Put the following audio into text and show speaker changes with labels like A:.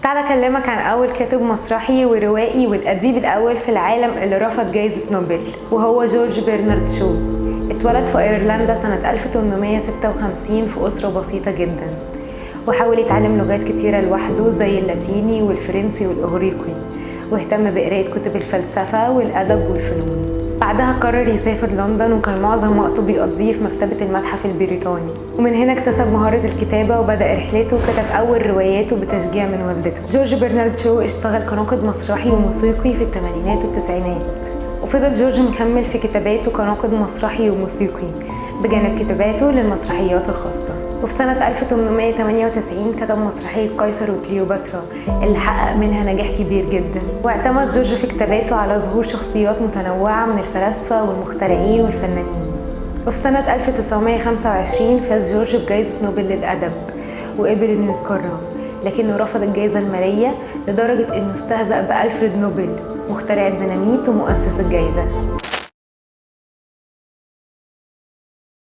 A: تعالى اكلمك عن اول كاتب مسرحي وروائي والاديب الاول في العالم اللي رفض جائزة نوبل، وهو جورج برنارد شو. اتولد في ايرلندا سنة 1856 في اسرة بسيطة جدا، وحاول يتعلم لغات كتيرة لوحده زي اللاتيني والفرنسي والاغريقي، واهتم بقراءة كتب الفلسفة والادب والفنون. بعدها قرر يسافر لندن، وكان معظم وقته بيقضيه في مكتبة المتحف البريطاني، ومن هنا اكتسب مهارة الكتابة وبدأ رحلته وكتب أول رواياته بتشجيع من والدته. جورج برنارد شو اشتغل كناقد مسرحي وموسيقي في الثمانينات والتسعينات، وفضل جورج مكمل في كتاباته كناقد مسرحي وموسيقي بجانب كتاباته للمسرحيات الخاصة. وفي سنة 1898 كتب مسرحية قيصر وكليوباترا اللي حقق منها نجاح كبير جدا، واعتمد جورج في كتاباته على ظهور شخصيات متنوعة من الفلاسفة والمخترعين والفنانين. وفي سنة 1925 فاز جورج بجائزة نوبل للأدب، وقبل انه يتكرم، لكنه رفض الجائزة المالية لدرجة انه استهزأ بألفريد نوبل مخترع الديناميت ومؤسس الجائزة.